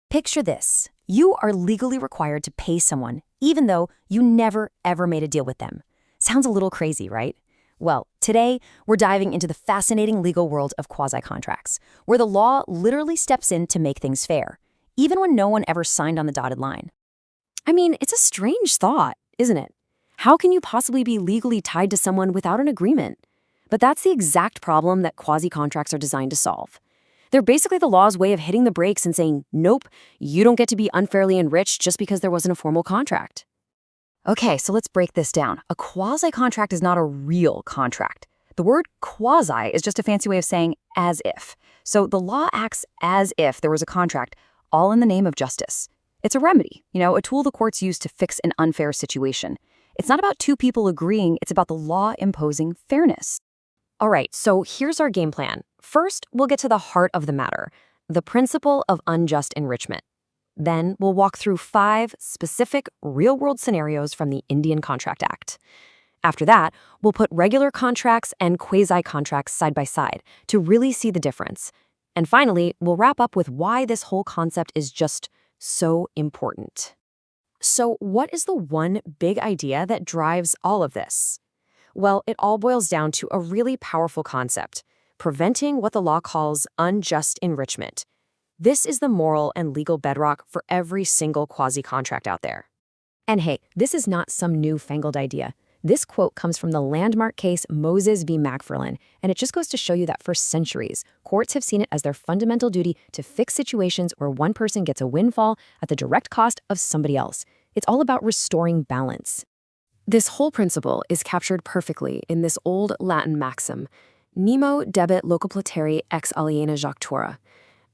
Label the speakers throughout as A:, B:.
A: Picture this. You are legally required to pay someone, even though you never, ever made a deal with them. Sounds a little crazy, right? Well, today, we're diving into the fascinating legal world of quasi-contracts, where the law literally steps in to make things fair, even when no one ever signed on the dotted line. I mean, it's a strange thought, isn't it? How can you possibly be legally tied to someone without an agreement? But that's the exact problem that quasi-contracts are designed to solve. They're basically the law's way of hitting the brakes and saying, nope, you don't get to be unfairly enriched just because there wasn't a formal contract. Okay, so let's break this down. A quasi-contract is not a real contract. The word quasi is just a fancy way of saying as if. So the law acts as if there was a contract, all in the name of justice. It's a remedy, a tool the courts use to fix an unfair situation. It's not about two people agreeing, it's about the law imposing fairness. All right, so here's our game plan. First, we'll get to the heart of the matter, the principle of unjust enrichment. Then we'll walk through 5 specific real-world scenarios from the Indian Contract Act. After that, we'll put regular contracts and quasi-contracts side by side to really see the difference. And finally, we'll wrap up with why this whole concept is just so important. So what is the one big idea that drives all of this? Well, it all boils down to a really powerful concept: preventing what the law calls unjust enrichment. This is the moral and legal bedrock for every single quasi-contract out there. And hey, this is not some newfangled idea. This quote comes from the landmark case Moses v. McFarland, and it just goes to show you that for centuries, courts have seen it as their fundamental duty to fix situations where one person gets a windfall at the direct cost of somebody else. It's all about restoring balance. This whole principle is captured perfectly in this old Latin maxim, nemo debet locupletari ex aliena jactura.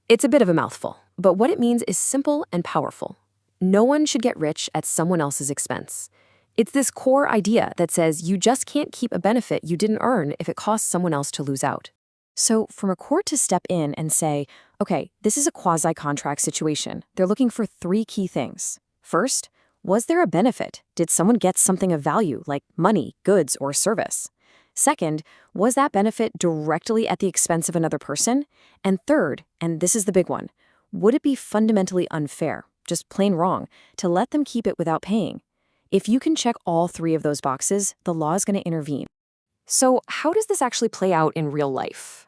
A: It's a bit of a mouthful, but what it means is simple and powerful. No one should get rich at someone else's expense. It's this core idea that says you just can't keep a benefit you didn't earn if it costs someone else to lose out. So from a court to step in and say, okay, this is a quasi-contract situation, they're looking for 3 key things. First, was there a benefit? Did someone get something of value, like money, goods, or service? Second, was that benefit directly at the expense of another person? And third, and this is the big one, would it be fundamentally unfair, just plain wrong, to let them keep it without paying? If you can check all 3 of those boxes, the law is going to intervene. So how does this actually play out in real life?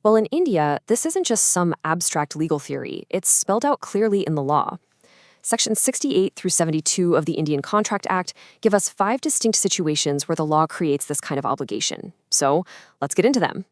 A: Well, in India, this isn't just some abstract legal theory. It's spelled out clearly in the law. Sections 68 through 72 of the Indian Contract Act give us 5 distinct situations where the law creates this kind of obligation. So let's get into them.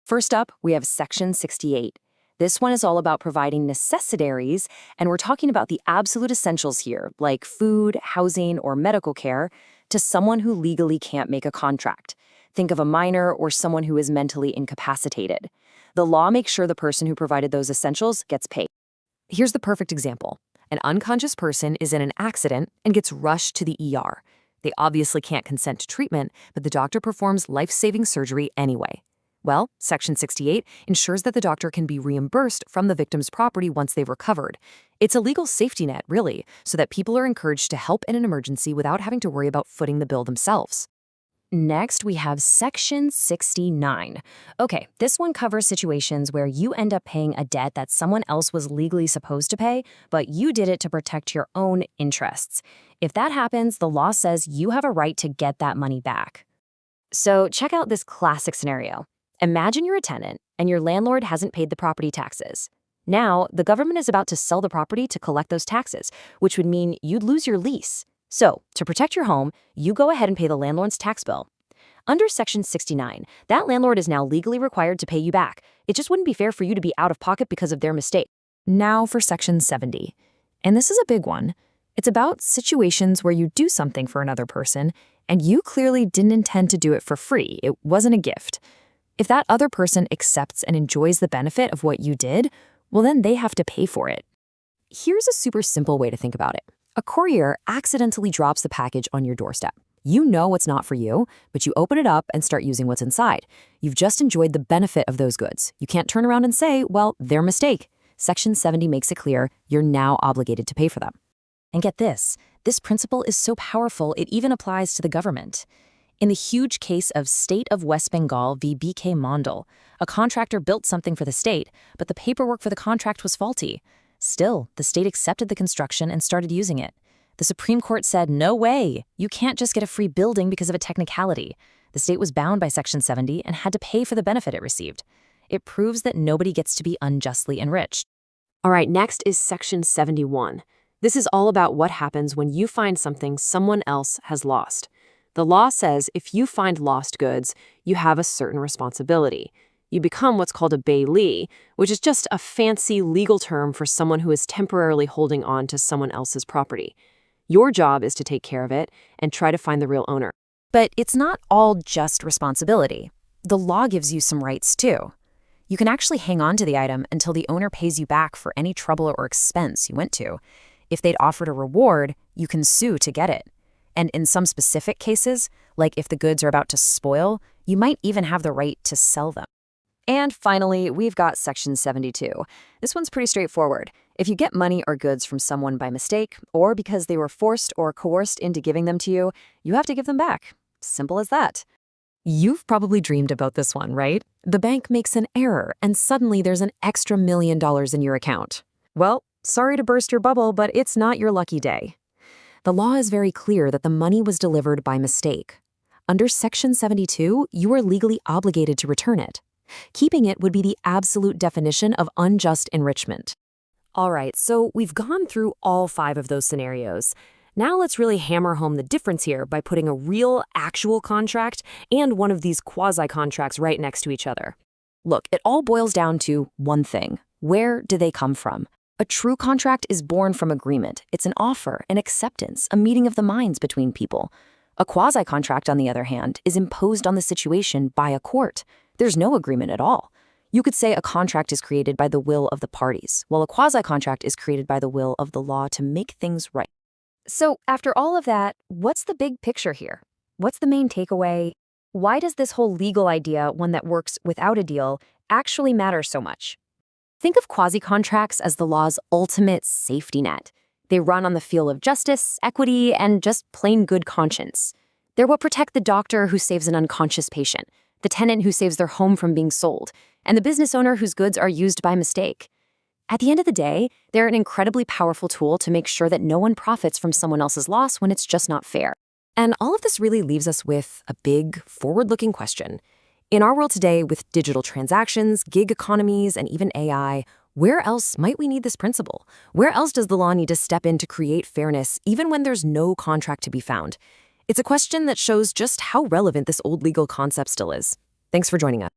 A: First up, we have Section 68. This one is all about providing necessitaries, and we're talking about the absolute essentials here, like food, housing, or medical care, to someone who legally can't make a contract. Think of a minor or someone who is mentally incapacitated. The law makes sure the person who provided those essentials gets paid. Here's the perfect example. An unconscious person is in an accident and gets rushed to the ER. They obviously can't consent to treatment, but the doctor performs life-saving surgery anyway. Well, Section 68 ensures that the doctor can be reimbursed from the victim's property once they've recovered. It's a legal safety net, really, so that people are encouraged to help in an emergency without having to worry about footing the bill themselves. Next, we have Section 69. Okay, this one covers situations where you end up paying a debt that someone else was legally supposed to pay, but you did it to protect your own interests. If that happens, the law says you have a right to get that money back. So check out this classic scenario. Imagine you're a tenant and your landlord hasn't paid the property taxes. Now, the government is about to sell the property to collect those taxes, which would mean you'd lose your lease. So, to protect your home, you go ahead and pay the landlord's tax bill. Under Section 69, that landlord is now legally required to pay you back. It just wouldn't be fair for you to be out of pocket because of their mistake. Now for Section 70. And this is a big one. It's about situations where you do something for another person, and you clearly didn't intend to do it for free. It wasn't a gift. If that other person accepts and enjoys the benefit of what you did, well, then they have to pay for it. Here's a super simple way to think about it. A courier accidentally drops the package on your doorstep. You know it's not for you, but you open it up and start using what's inside. You've just enjoyed the benefit of those goods. You can't turn around and say, well, their mistake. Section 70 makes it clear you're now obligated to pay for them. And get this principle is so powerful it even applies to the government. In the huge case of State of West Bengal v. B.K. Mondal, a contractor built something for the state, but the paperwork for the contract was faulty. Still, the state accepted the construction and started using it. The Supreme Court said, no way, you can't just get a free building because of a technicality. The state was bound by Section 70 and had to pay for the benefit it received. It proves that nobody gets to be unjustly enriched.
B: All right, next is Section 71. This is all about what happens when you find something someone else has lost. The law says if you find lost goods, you have a certain responsibility. You become what's called a bailee, which is just a fancy legal term for someone who is temporarily holding on to someone else's property. Your job is to take care of it and try to find the real owner.
A: But it's not all just responsibility. The law gives you some rights, too. You can actually hang on to the item until the owner pays you back for any trouble or expense you went to. If they'd offered a reward, you can sue to get it. And in some specific cases, like if the goods are about to spoil, you might even have the right to sell them. And finally, we've got Section 72. This one's pretty straightforward. If you get money or goods from someone by mistake, or because they were forced or coerced into giving them to you, you have to give them back. Simple as that. You've probably dreamed about this one, right? The bank makes an error, and suddenly there's an extra $1 million in your account. Well, sorry to burst your bubble, but it's not your lucky day. The law is very clear that the money was delivered by mistake. Under Section 72, you are legally obligated to return it. Keeping it would be the absolute definition of unjust enrichment. All right, so we've gone through all 5 of those scenarios. Now let's really hammer home the difference here by putting a real, actual contract and one of these quasi-contracts right next to each other. Look, it all boils down to one thing. Where do they come from? A true contract is born from agreement. It's an offer, an acceptance, a meeting of the minds between people. A quasi-contract, on the other hand, is imposed on the situation by a court. There's no agreement at all. You could say a contract is created by the will of the parties, while a quasi-contract is created by the will of the law to make things right. So, after all of that, what's the big picture here? What's the main takeaway? Why does this whole legal idea, one that works without a deal, actually matter so much? Think of quasi-contracts as the law's ultimate safety net. They run on the feel of justice, equity, and just plain good conscience. They're what protect the doctor who saves an unconscious patient, the tenant who saves their home from being sold, and the business owner whose goods are used by mistake. At the end of the day, they're an incredibly powerful tool to make sure that no one profits from someone else's loss when it's just not fair. And all of this really leaves us with a big, forward-looking question. In our world today, with digital transactions, gig economies, and even AI, where else might we need this principle? Where else does the law need to step in to create fairness, even when there's no contract to be found? It's a question that shows just how relevant this old legal concept still is. Thanks for joining us.